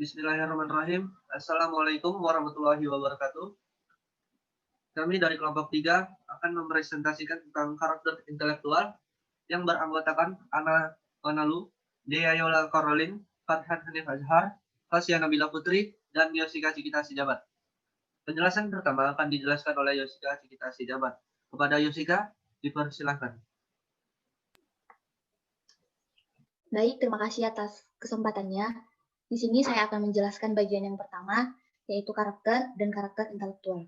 Bismillahirrahmanirrahim. Assalamualaikum warahmatullahi wabarakatuh. Kami dari kelompok 3 akan mempresentasikan tentang karakter intelektual yang beranggotakan Ana Onalu, Dea Yola Caroline, Farhan Hanif Azhar, Fasya Nabila Putri, dan Yosika Cikita Sijabat. Penjelasan pertama akan dijelaskan oleh Yosika Cikita Sijabat. Kepada Yosika, dipersilahkan. Baik, terima kasih atas kesempatannya. Di sini saya akan menjelaskan bagian yang pertama, yaitu karakter dan karakter intelektual.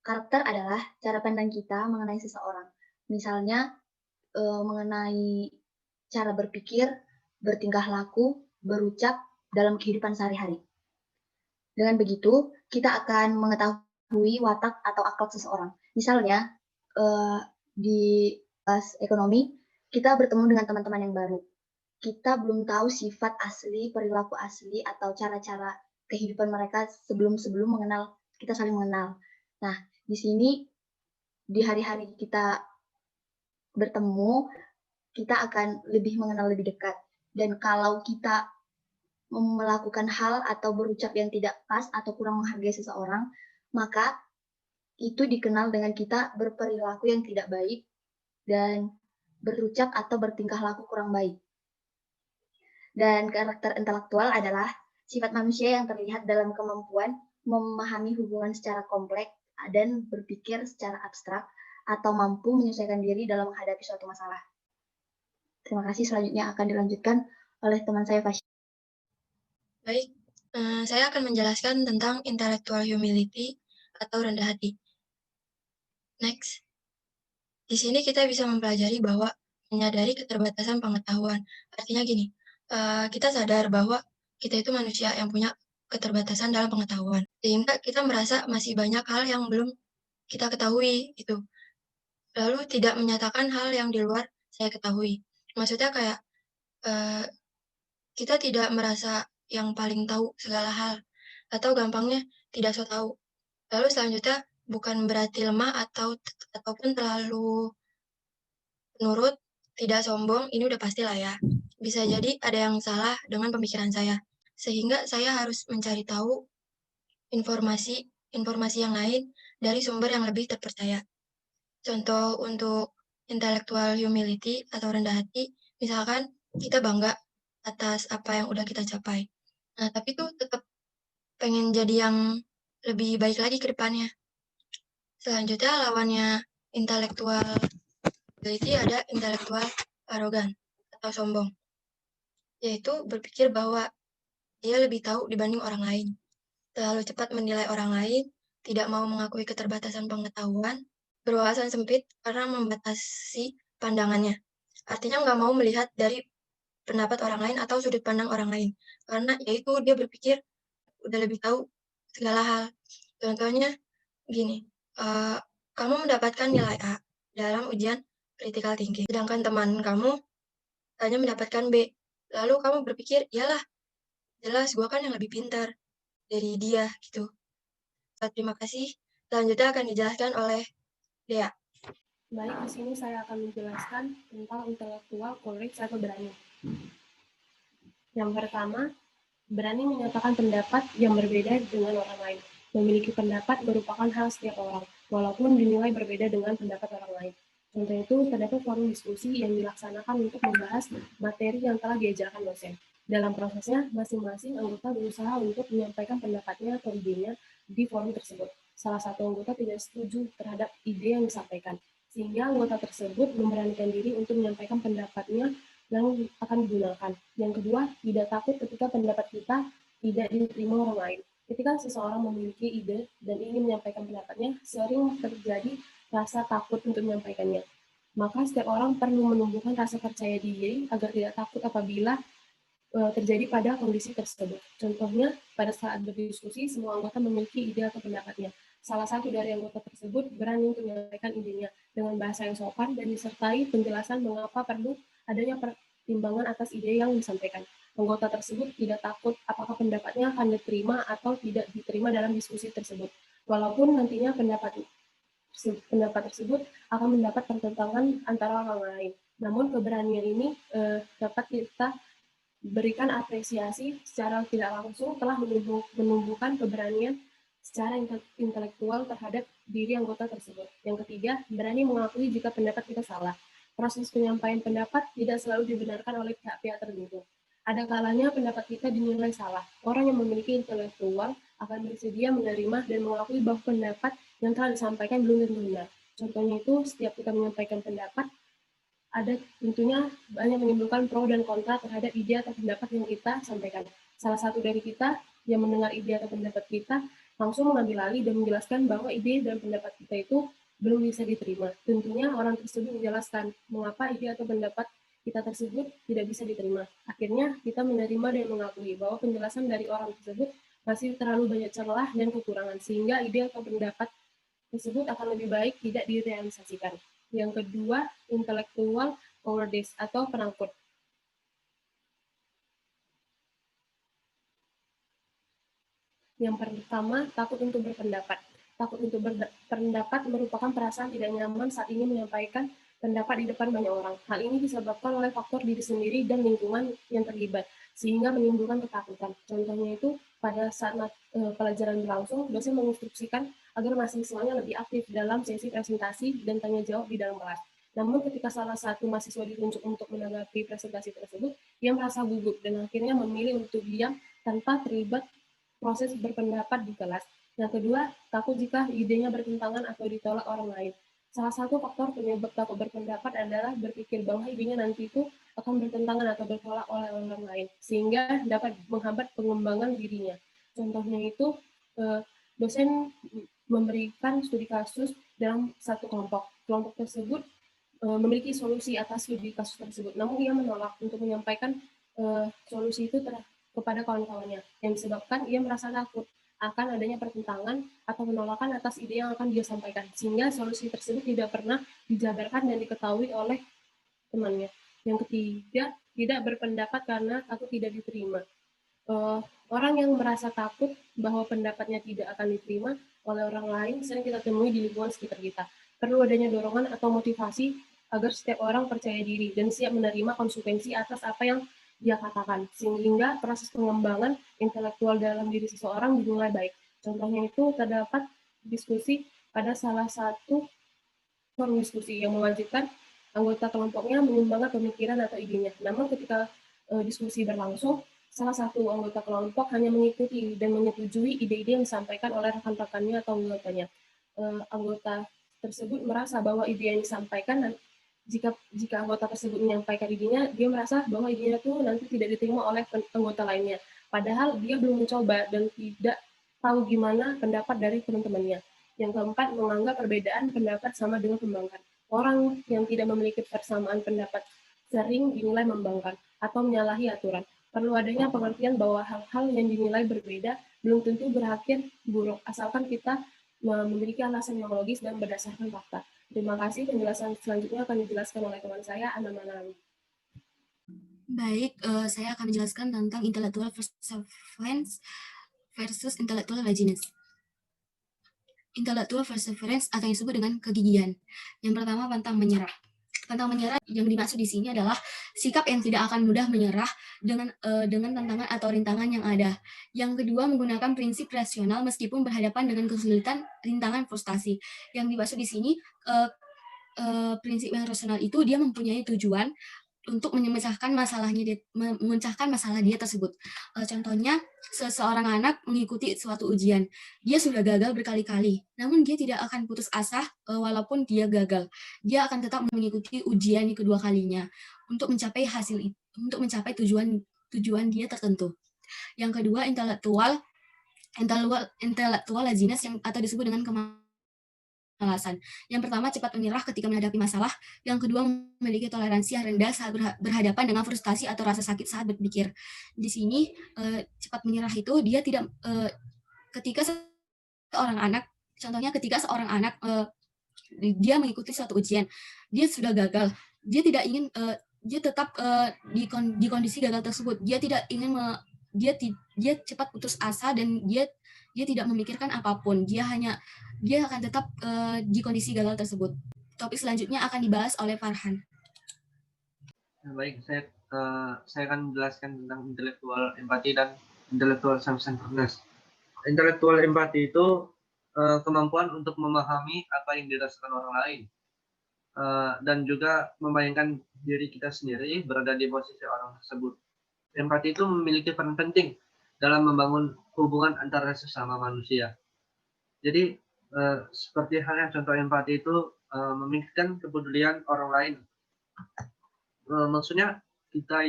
Karakter adalah cara pandang kita mengenai seseorang. Misalnya, mengenai cara berpikir, bertingkah laku, berucap dalam kehidupan sehari-hari. Dengan begitu, kita akan mengetahui watak atau akhlak seseorang. Misalnya, di kelas ekonomi, kita bertemu dengan teman-teman yang baru. Kita belum tahu sifat asli, perilaku asli, atau cara-cara kehidupan mereka sebelum mengenal, kita saling mengenal. Nah, di sini, di hari-hari kita bertemu, kita akan lebih mengenal lebih dekat. Dan kalau kita melakukan hal atau berucap yang tidak pas atau kurang menghargai seseorang, maka itu dikenal dengan kita berperilaku yang tidak baik dan berucap atau bertingkah laku kurang baik. Dan karakter intelektual adalah sifat manusia yang terlihat dalam kemampuan memahami hubungan secara kompleks dan berpikir secara abstrak atau mampu menyesuaikan diri dalam menghadapi suatu masalah. Terima kasih. Selanjutnya akan dilanjutkan oleh teman saya, Fasya. Baik, saya akan menjelaskan tentang intellectual humility atau rendah hati. Next. Di sini kita bisa mempelajari bahwa menyadari keterbatasan pengetahuan. Artinya gini, kita sadar bahwa kita itu manusia yang punya keterbatasan dalam pengetahuan. Sehingga kita merasa masih banyak hal yang belum kita ketahui gitu. Lalu tidak menyatakan hal yang di luar saya ketahui. Maksudnya kayak kita tidak merasa yang paling tahu segala hal, atau gampangnya tidak so tahu. Lalu selanjutnya bukan berarti lemah ataupun terlalu penurut, tidak sombong, ini udah pastilah ya. Bisa jadi ada yang salah dengan pemikiran saya, sehingga saya harus mencari tahu informasi yang lain dari sumber yang lebih terpercaya. Contoh untuk intellectual humility atau rendah hati, misalkan kita bangga atas apa yang udah kita capai. Nah, tapi tuh tetap pengen jadi yang lebih baik lagi ke depannya. Selanjutnya lawannya intellectual humility ada intellectual arogan atau sombong, yaitu berpikir bahwa dia lebih tahu dibanding orang lain, terlalu cepat menilai orang lain, tidak mau mengakui keterbatasan pengetahuan, berwawasan sempit karena membatasi pandangannya. Artinya nggak mau melihat dari pendapat orang lain atau sudut pandang orang lain, karena yaitu dia berpikir udah lebih tahu segala hal. Contohnya gini, kamu mendapatkan nilai A dalam ujian critical thinking, sedangkan teman kamu hanya mendapatkan B. Lalu kamu berpikir, iyalah, jelas gue kan yang lebih pintar dari dia gitu. Terima kasih. Selanjutnya akan dijelaskan oleh Dea. Baik, di sini saya akan menjelaskan tentang intellectual courage atau berani. Yang pertama, berani menyatakan pendapat yang berbeda dengan orang lain. Memiliki pendapat merupakan hal setiap orang, walaupun dinilai berbeda dengan pendapat orang lain. Contoh itu, terdapat forum diskusi yang dilaksanakan untuk membahas materi yang telah diajarkan dosen. Dalam prosesnya, masing-masing anggota berusaha untuk menyampaikan pendapatnya atau idenya di forum tersebut. Salah satu anggota tidak setuju terhadap ide yang disampaikan, sehingga anggota tersebut memberanikan diri untuk menyampaikan pendapatnya yang akan digunakan. Yang kedua, tidak takut ketika pendapat kita tidak diterima orang lain. Ketika seseorang memiliki ide dan ingin menyampaikan pendapatnya, sering terjadi rasa takut untuk menyampaikannya. Maka setiap orang perlu menumbuhkan rasa percaya diri agar tidak takut apabila terjadi pada kondisi tersebut. Contohnya, pada saat berdiskusi, semua anggota memiliki ide atau pendapatnya. Salah satu dari anggota tersebut berani untuk menyampaikan idenya dengan bahasa yang sopan dan disertai penjelasan mengapa perlu adanya pertimbangan atas ide yang disampaikan. Anggota tersebut tidak takut apakah pendapatnya akan diterima atau tidak diterima dalam diskusi tersebut. Walaupun nantinya pendapat tersebut akan mendapat pertentangan antara orang lain. Namun keberanian ini dapat kita berikan apresiasi secara tidak langsung telah menumbuhkan keberanian secara intelektual terhadap diri anggota tersebut. Yang ketiga, berani mengakui jika pendapat kita salah. Proses penyampaian pendapat tidak selalu dibenarkan oleh pihak-pihak tertentu. Ada kalanya pendapat kita dinilai salah. Orang yang memiliki intelektual akan bersedia menerima dan mengakui bahwa pendapat yang telah disampaikan belum tentu benar. Contohnya itu, setiap kita menyampaikan pendapat, ada tentunya banyak menimbulkan pro dan kontra terhadap ide atau pendapat yang kita sampaikan. Salah satu dari kita yang mendengar ide atau pendapat kita langsung mengambil alih dan menjelaskan bahwa ide dan pendapat kita itu belum bisa diterima. Tentunya orang tersebut menjelaskan mengapa ide atau pendapat kita tersebut tidak bisa diterima. Akhirnya kita menerima dan mengakui bahwa penjelasan dari orang tersebut masih terlalu banyak celah dan kekurangan, sehingga ide atau pendapat tersebut akan lebih baik tidak direalisasikan. Yang kedua, intellectual cowardice atau penakut. Yang pertama, takut untuk berpendapat. Takut untuk berpendapat merupakan perasaan tidak nyaman saat ingin menyampaikan pendapat di depan banyak orang. Hal ini disebabkan oleh faktor diri sendiri dan lingkungan yang terlibat, sehingga menimbulkan ketakutan. Contohnya itu, pada saat pelajaran berlangsung, dosen menginstruksikan agar mahasiswanya lebih aktif dalam sesi presentasi dan tanya jawab di dalam kelas. Namun ketika salah satu mahasiswa ditunjuk untuk menanggapi presentasi tersebut, ia merasa gugup dan akhirnya memilih untuk diam tanpa terlibat proses berpendapat di kelas. Yang kedua, takut jika idenya bertentangan atau ditolak orang lain. Salah satu faktor penyebab takut berpendapat adalah berpikir bahwa idenya nanti itu akan bertentangan atau bertolak oleh orang lain, sehingga dapat menghambat pengembangan dirinya. Contohnya itu, dosen memberikan studi kasus dalam satu kelompok. Kelompok tersebut memiliki solusi atas studi kasus tersebut, namun ia menolak untuk menyampaikan solusi itu kepada kawan-kawannya, yang disebabkan ia merasa takut akan adanya pertentangan atau penolakan atas ide yang akan dia sampaikan, sehingga solusi tersebut tidak pernah dijabarkan dan diketahui oleh temannya. Yang ketiga, tidak berpendapat karena takut tidak diterima. Orang yang merasa takut bahwa pendapatnya tidak akan diterima oleh orang lain sering kita temui di lingkungan sekitar kita. Perlu adanya dorongan atau motivasi agar setiap orang percaya diri dan siap menerima konsekuensi atas apa yang dia katakan, sehingga proses pengembangan intelektual dalam diri seseorang dimulai baik. Contohnya itu terdapat diskusi pada salah satu forum diskusi yang mewajibkan anggota kelompoknya menyumbangkan pemikiran atau idenya. Namun ketika diskusi berlangsung, salah satu anggota kelompok hanya mengikuti dan menyetujui ide-ide yang disampaikan oleh rekan-rekannya atau anggotanya. Anggota tersebut merasa bahwa ide yang disampaikan, jika anggota tersebut menyampaikan idenya, dia merasa bahwa idenya itu nanti tidak diterima oleh anggota lainnya. Padahal dia belum mencoba dan tidak tahu gimana pendapat dari teman-temannya. Yang keempat, menganggap perbedaan pendapat sama dengan membangkang. Orang yang tidak memiliki persamaan pendapat sering dinilai membangkang atau menyalahi aturan. Perlu adanya pengertian bahwa hal-hal yang dinilai berbeda belum tentu berakhir buruk, asalkan kita memiliki alasan yang logis dan berdasarkan fakta. Terima kasih. Penjelasan selanjutnya akan dijelaskan oleh teman saya, Ana Manawi. Baik, saya akan menjelaskan tentang intellectual perseverance versus intellectual laziness. Intellectual perseverance atau yang disebut dengan kegigihan. Yang pertama, pantang menyerah. Pantang menyerah yang dimaksud di sini adalah sikap yang tidak akan mudah menyerah dengan tantangan atau rintangan yang ada. Yang kedua, menggunakan prinsip rasional meskipun berhadapan dengan kesulitan, rintangan, frustasi. Yang dimaksud di sini prinsip yang rasional itu dia mempunyai tujuan untuk memecahkan masalah dia tersebut. Contohnya, seseorang anak mengikuti suatu ujian. Dia sudah gagal berkali-kali, namun dia tidak akan putus asa walaupun dia gagal. Dia akan tetap mengikuti ujian kedua kalinya untuk mencapai tujuan dia tertentu. Yang kedua, intellectual laziness atau disebut dengan alasan. Yang pertama, cepat menyerah ketika menghadapi masalah. Yang kedua, memiliki toleransi yang rendah saat berhadapan dengan frustasi atau rasa sakit saat berpikir. Di sini, cepat menyerah itu dia tidak ketika seorang anak, contohnya ketika seorang anak dia mengikuti suatu ujian, dia sudah gagal, dia tidak ingin dia tetap di kondisi gagal tersebut. Dia tidak ingin dia cepat putus asa dan dia tidak memikirkan apapun. Dia akan tetap di kondisi gagal tersebut. Topik selanjutnya akan dibahas oleh Farhan. Baik, saya saya akan menjelaskan tentang intellectual empathy dan intellectual self-centeredness. Intellectual empathy itu kemampuan untuk memahami apa yang dirasakan orang lain dan juga membayangkan diri kita sendiri berada di posisi orang tersebut. Empati itu memiliki peran penting dalam membangun hubungan antara sesama manusia. Jadi seperti halnya contoh empati itu memikirkan kepedulian orang lain. Maksudnya kita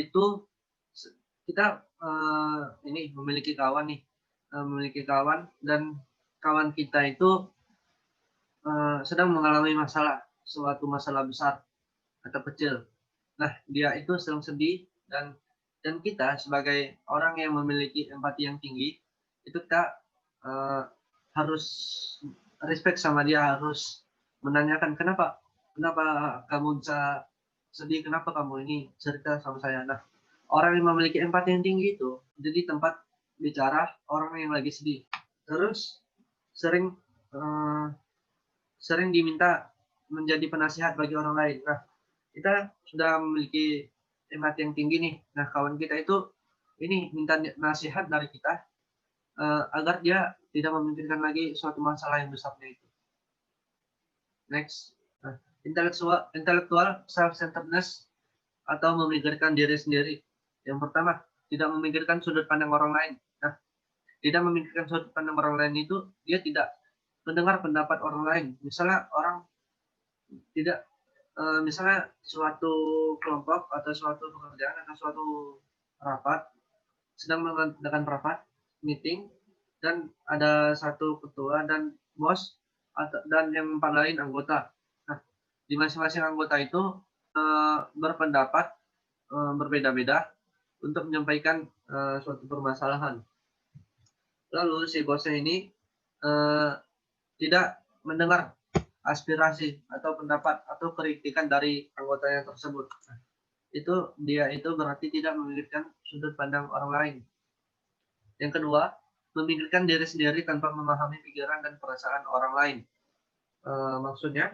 ini memiliki kawan dan kawan kita itu sedang mengalami suatu masalah besar atau kecil. Nah, dia itu sedang sedih dan kita sebagai orang yang memiliki empati yang tinggi itu kita harus respect sama dia, harus menanyakan kenapa kamu bisa sedih, kenapa kamu ini cerita sama saya. Nah, orang yang memiliki empati yang tinggi itu jadi tempat bicara orang yang lagi sedih. Terus sering diminta menjadi penasihat bagi orang lain. Nah, kita sudah memiliki empati yang tinggi nih. Nah, kawan kita itu ini minta nasihat dari kita agar dia tidak memikirkan lagi suatu masalah yang besarnya itu. Next, intellectual self-centeredness atau memikirkan diri sendiri. Yang pertama, tidak memikirkan sudut pandang orang lain. Nah, tidak memikirkan sudut pandang orang lain itu dia tidak mendengar pendapat orang lain. Misalnya misalnya suatu kelompok atau suatu pekerjaan atau suatu rapat sedang mengadakan rapat meeting dan ada satu ketua dan bos dan yang empat lain anggota. Nah, di masing-masing anggota itu berpendapat berbeda-beda untuk menyampaikan suatu permasalahan. Lalu si bosnya ini tidak mendengar aspirasi atau pendapat atau kritikan dari anggotanya tersebut. Nah, dia itu berarti tidak memikirkan sudut pandang orang lain. Yang kedua, memikirkan diri sendiri tanpa memahami pikiran dan perasaan orang lain. Maksudnya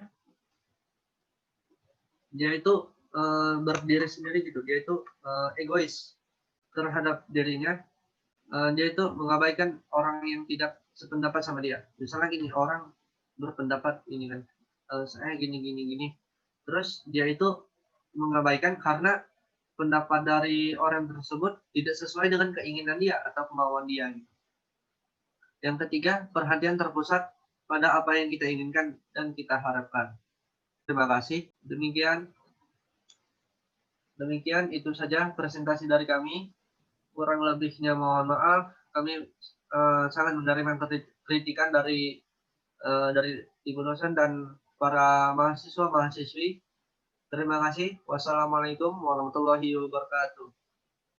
dia itu berdiri sendiri gitu, dia itu egois terhadap dirinya. Dia itu mengabaikan orang yang tidak sependapat sama dia. Misalnya gini, orang berpendapat ini kan, saya gini. Terus dia itu mengabaikan karena pendapat dari orang tersebut tidak sesuai dengan keinginan dia atau kemauan dia. Yang ketiga, perhatian terpusat pada apa yang kita inginkan dan kita harapkan. Terima kasih. Demikian itu saja presentasi dari kami. Kurang lebihnya mohon maaf. Kami sangat menerima kritikan dari ibu dosen dan para mahasiswa-mahasiswi. Terima kasih. Wassalamualaikum warahmatullahi wabarakatuh.